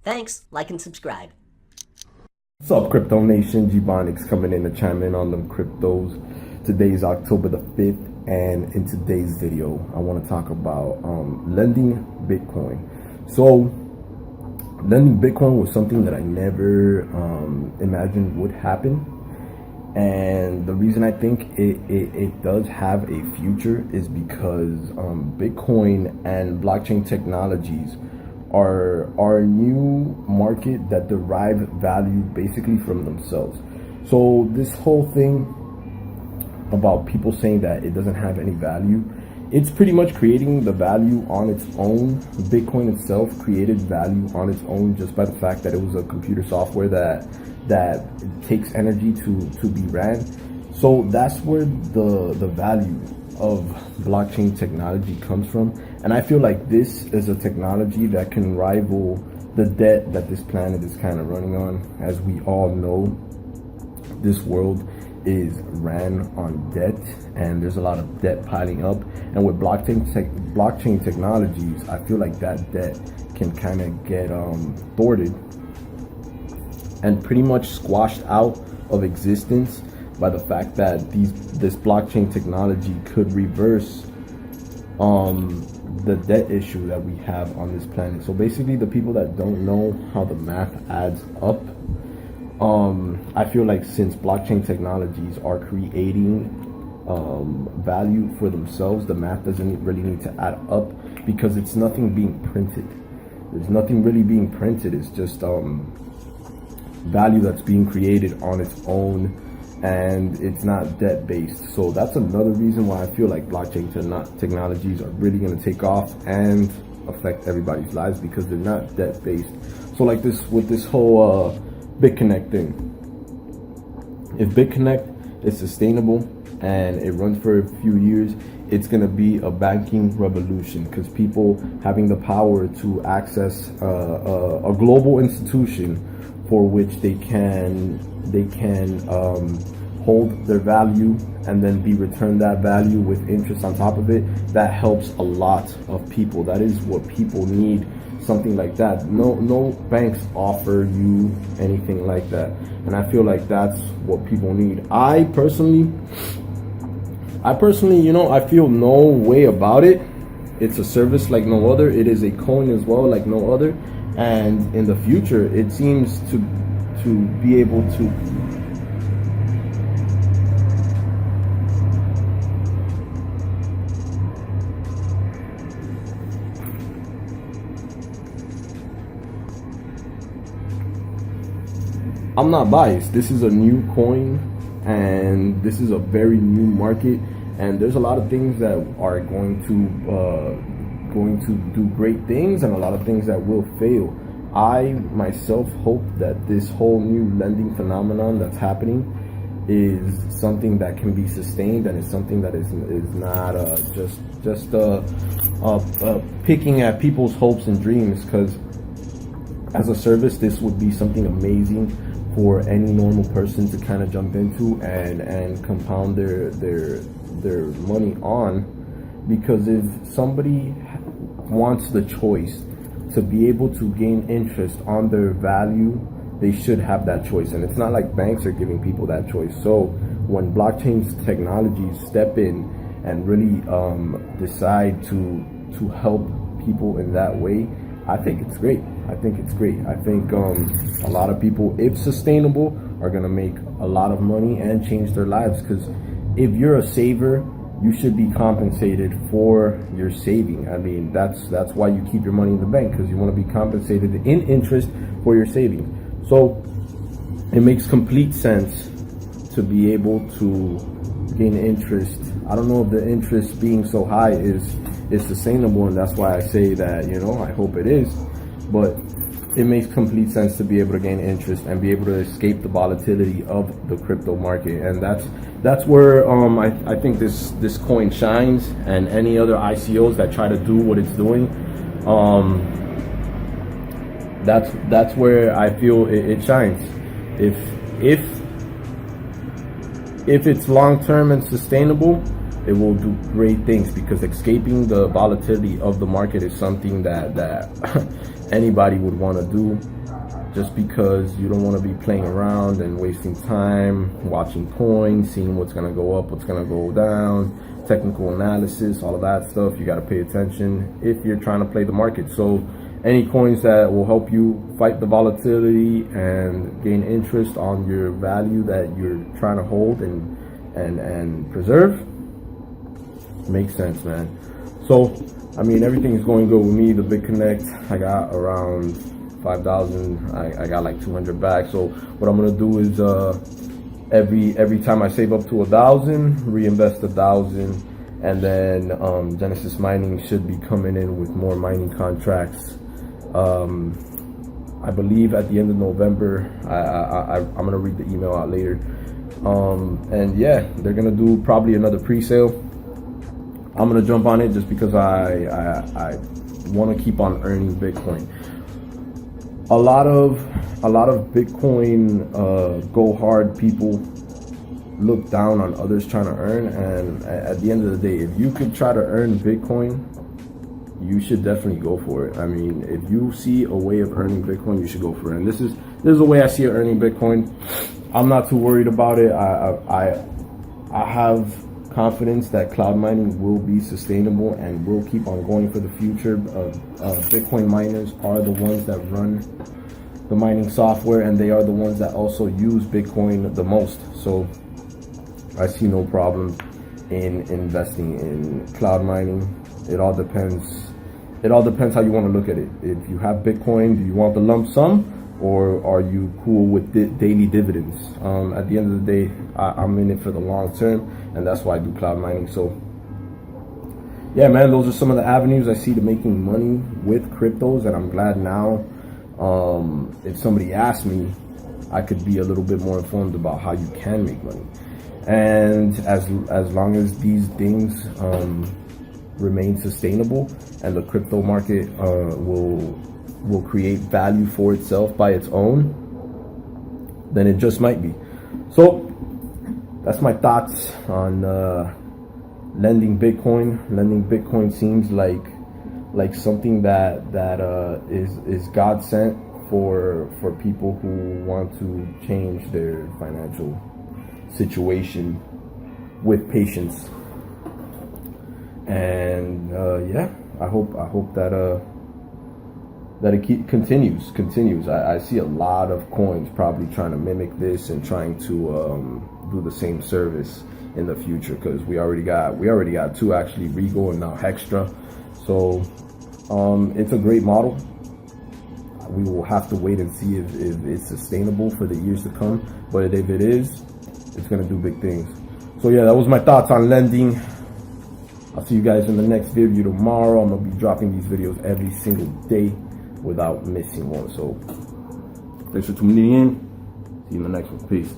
Thanks, like and subscribe. What's up, Crypto Nation? G-Bonix coming in to chime in on them cryptos. Today's October the 5th, and in today's video, I want to talk about lending Bitcoin. So, lending Bitcoin was something that I never imagined would happen. And the reason I think it does have a future is because Bitcoin and blockchain technologies are a new market that derive value basically from themselves. So this whole thing about people saying that it doesn't have any value, it's pretty much creating the value on its own. Bitcoin itself created value on its own just by the fact that it was a computer software that takes energy to be ran. So that's where the value of blockchain technology comes from. And I feel like this is a technology that can rival the debt that this planet is kind of running on. As we all know, this world is ran on debt, and there's a lot of debt piling up. And with blockchain technologies, I feel like that debt can kind of get thwarted and pretty much squashed out of existence by the fact that this blockchain technology could reverse the debt issue that we have on this planet. So basically, the people that don't know how the math adds up, I feel like since blockchain technologies are creating value for themselves, the math doesn't really need to add up because it's nothing being printed. There's nothing really being printed. It's just value that's being created on its own, and it's not debt based. So that's another reason why I feel like blockchain technologies are really going to take off and affect everybody's lives, because they're not debt based. So like this with this whole BitConnect thing, if BitConnect is sustainable and it runs for a few years, it's going to be a banking revolution, because people having the power to access a global institution for which they can hold their value and then be returned that value with interest on top of it. That helps a lot of people. That is what people need, something like that. No banks offer you anything like that, and I feel like that's what people need. I personally, I feel no way about it. It's a service like no other. It is a coin as well, like no other. And in the future, it seems to be able to I'm not biased. This is a new coin, and this is a very new market, and there's a lot of things that are going to do great things, and a lot of things that will fail. I myself hope that this whole new lending phenomenon that's happening is something that can be sustained, and is something that is not just picking at people's hopes and dreams. Because as a service, this would be something amazing for any normal person to kind of jump into and compound their money on. Because if somebody wants the choice to be able to gain interest on their value, they should have that choice. And it's not like banks are giving people that choice. So when blockchain technologies step in and really decide to help people in that way, I think it's great. I think a lot of people, if sustainable, are gonna make a lot of money and change their lives. Because if you're a saver, you should be compensated for your saving. I mean, that's why you keep your money in the bank, because you want to be compensated in interest for your savings. So it makes complete sense to be able to gain interest. I don't know if the interest being so high is sustainable, and that's why I say that, I hope it is. But it makes complete sense to be able to gain interest and be able to escape the volatility of the crypto market. And that's where I think this coin shines, and any other ICOs that try to do what it's doing, that's where I feel it shines. If it's long term and sustainable, it will do great things, because escaping the volatility of the market is something that anybody would want to do, just because you don't want to be playing around and wasting time watching coins, seeing what's going to go up, what's going to go down, technical analysis, all of that stuff. You got to pay attention if you're trying to play the market. So any coins that will help you fight the volatility and gain interest on your value that you're trying to hold and preserve, makes sense, man. So I mean, everything is going good with me. The Big Connect, I got around 5,000. I got like 200 back. So what I'm gonna do is every time I save up to 1,000, reinvest 1,000, and then Genesis Mining should be coming in with more mining contracts. I believe at the end of November. I'm gonna read the email out later. And yeah, they're gonna do probably another pre-sale. I'm gonna jump on it just because I want to keep on earning Bitcoin. A lot of Bitcoin go hard people look down on others trying to earn, and at the end of the day, if you could try to earn Bitcoin, you should definitely go for it. I mean, if you see a way of earning Bitcoin, you should go for it. And this is a way I see it earning Bitcoin. I'm not too worried about it. I have confidence that cloud mining will be sustainable and will keep on going for the future. Bitcoin miners are the ones that run the mining software, and they are the ones that also use Bitcoin the most. So I see no problem in investing in cloud mining. It all depends how you want to look at it. If you have Bitcoin, do you want the lump sum, or are you cool with daily dividends? At the end of the day, I'm in it for the long term, and that's why I do cloud mining. So yeah, man, those are some of the avenues I see to making money with cryptos, and I'm glad now, if somebody asked me, I could be a little bit more informed about how you can make money. And as long as these things remain sustainable and the crypto market will create value for itself by its own, then it just might be. So that's my thoughts on lending Bitcoin. Lending Bitcoin seems like something that is God sent for people who want to change their financial situation with patience. And yeah, I hope that it continues. I see a lot of coins probably trying to mimic this and trying to do the same service in the future, because we already got two, actually, Regal and now Hextra. So it's a great model. We will have to wait and see if it's sustainable for the years to come, but if it is, it's gonna do big things. So yeah, that was my thoughts on lending. I'll see you guys in the next video tomorrow. I'm gonna be dropping these videos every single day without missing one. So thanks for tuning in. See you in the next one. Peace.